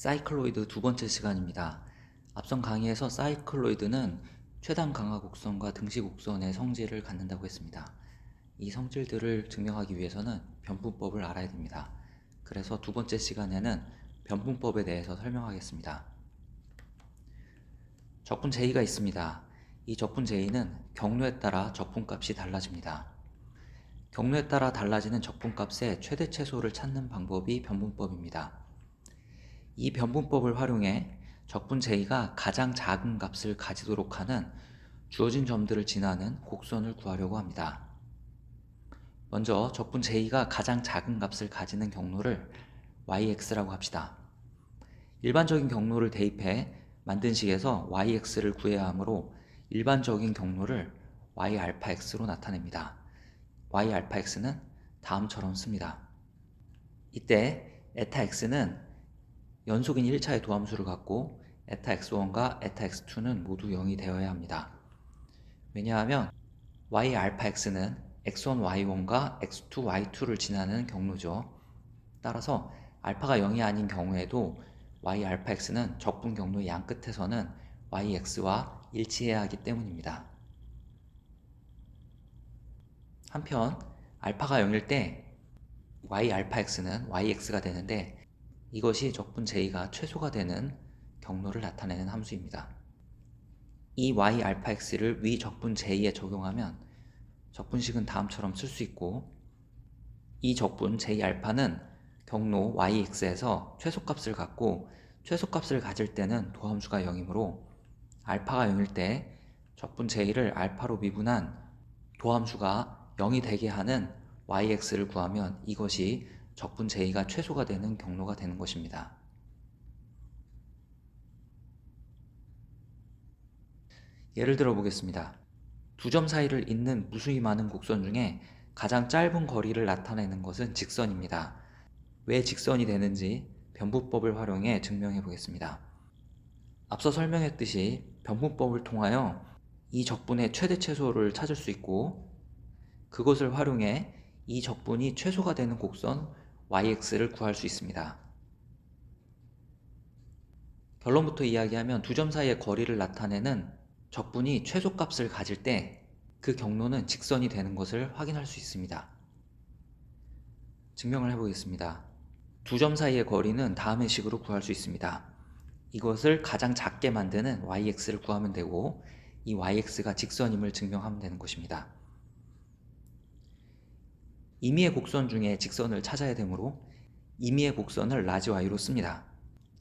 사이클로이드 두 번째 시간입니다. 앞선 강의에서 사이클로이드는 최단 강화 곡선과 등식 곡선의 성질을 갖는다고 했습니다. 이 성질들을 증명하기 위해서는 변분법을 알아야 됩니다. 그래서 두 번째 시간에는 변분법에 대해서 설명하겠습니다. 적분 J가 있습니다. 이 적분 J는 경로에 따라 적분값이 달라집니다. 경로에 따라 달라지는 적분값의 최대 최소를 찾는 방법이 변분법입니다. 이 변분법을 활용해 적분 J가 가장 작은 값을 가지도록 하는 주어진 점들을 지나는 곡선을 구하려고 합니다. 먼저 적분 J가 가장 작은 값을 가지는 경로를 yx라고 합시다. 일반적인 경로를 대입해 만든 식에서 yx를 구해야 하므로 일반적인 경로를 yαx로 나타냅니다. yαx는 다음처럼 씁니다. 이때 etax는 연속인 1차의 도함수를 갖고 etax1과 etax2는 모두 0이 되어야 합니다. 왜냐하면 yαx는 x1, y1과 x2, y2를 지나는 경로죠. 따라서 알파가 0이 아닌 경우에도 yαx는 적분 경로의 양 끝에서는 yx와 일치해야 하기 때문입니다. 한편 알파가 0일 때 yαx는 yx가 되는데 이것이 적분 J가 최소가 되는 경로를 나타내는 함수입니다. 이 yαx를 위 적분 J에 적용하면 적분식은 다음처럼 쓸 수 있고, 이 적분 J알파는 경로 yx에서 최소값을 갖고 최소값을 가질 때는 도함수가 0이므로 알파가 0일 때 적분 J를 알파로 미분한 도함수가 0이 되게 하는 yx를 구하면 이것이 적분 J가 최소가 되는 경로가 되는 것입니다. 예를 들어 보겠습니다. 두 점 사이를 잇는 무수히 많은 곡선 중에 가장 짧은 거리를 나타내는 것은 직선입니다. 왜 직선이 되는지 변분법을 활용해 증명해 보겠습니다. 앞서 설명했듯이 변분법을 통하여 이 적분의 최대 최소를 찾을 수 있고, 그것을 활용해 이 적분이 최소가 되는 곡선 yx를 구할 수 있습니다. 결론부터 이야기하면 두 점 사이의 거리를 나타내는 적분이 최소값을 가질 때 그 경로는 직선이 되는 것을 확인할 수 있습니다. 증명을 해보겠습니다. 두 점 사이의 거리는 다음의 식으로 구할 수 있습니다. 이것을 가장 작게 만드는 yx를 구하면 되고, 이 yx가 직선임을 증명하면 되는 것입니다. 임의의 곡선 중에 직선을 찾아야 되므로 임의의 곡선을 라지 y로 씁니다.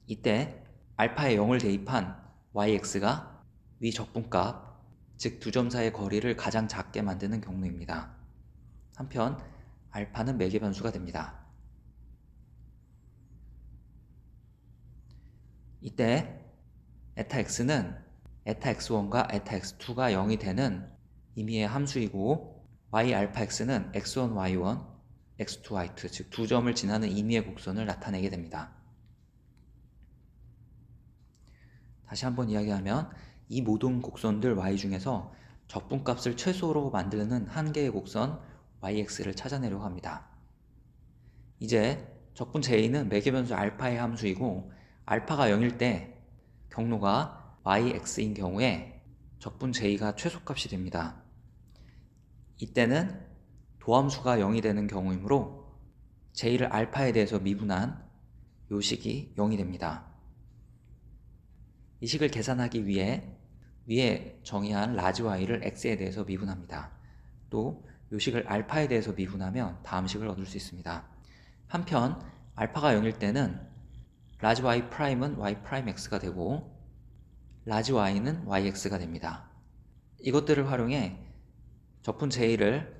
이때 알파에 0을 대입한 yx가 위 적분값, 즉 두 점 사이의 거리를 가장 작게 만드는 경로입니다. 한편 알파는 매개 변수가 됩니다. 이때 etax는 etax1과 etax2가 0이 되는 임의의 함수이고, yαx는 x1, y1, x2, y2, 즉 두 점을 지나는 임의의 곡선을 나타내게 됩니다. 다시 한번 이야기하면 이 모든 곡선들 y 중에서 적분값을 최소로 만드는 한 개의 곡선 yx를 찾아내려고 합니다. 이제 적분 J는 매개변수 알파의 함수이고, 알파가 0일 때 경로가 yx인 경우에 적분 J가 최소값이 됩니다. 이때는 도함수가 0이 되는 경우이므로 J를 알파에 대해서 미분한 요 식이 0이 됩니다. 이 식을 계산하기 위해 위에 정의한 라지 y를 x에 대해서 미분합니다. 또 요 식을 알파에 대해서 미분하면 다음 식을 얻을 수 있습니다. 한편 알파가 0일 때는 라지 y 프라임은 y 프라임 x가 되고 라지 y는 yx가 됩니다. 이것들을 활용해 적분 J를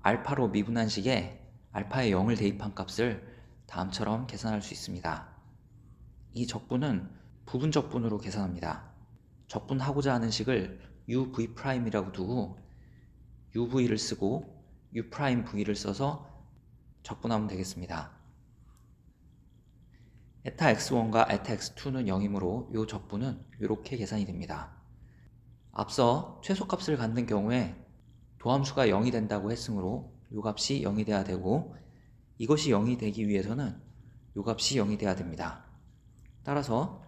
알파로 미분한 식에 알파에 0을 대입한 값을 다음처럼 계산할 수 있습니다. 이 적분은 부분 적분으로 계산합니다. 적분하고자 하는 식을 uv'이라고 두고 uv를 쓰고 u'v를 써서 적분하면 되겠습니다. etax1과 etax2는 0이므로 이 적분은 이렇게 계산이 됩니다. 앞서 최소값을 갖는 경우에 도함수가 0이 된다고 했으므로 이 값이 0이 돼야 되고, 이것이 0이 되기 위해서는 이 값이 0이 돼야 됩니다. 따라서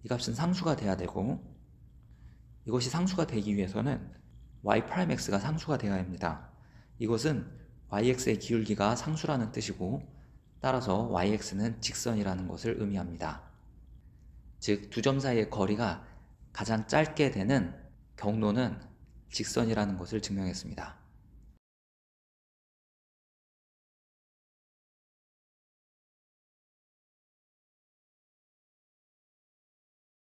이 값은 상수가 돼야 되고, 이것이 상수가 되기 위해서는 y'(x가) 상수가 되어야 합니다. 이것은 yx의 기울기가 상수라는 뜻이고, 따라서 yx는 직선이라는 것을 의미합니다. 즉, 두 점 사이의 거리가 가장 짧게 되는 경로는 직선이라는 것을 증명했습니다.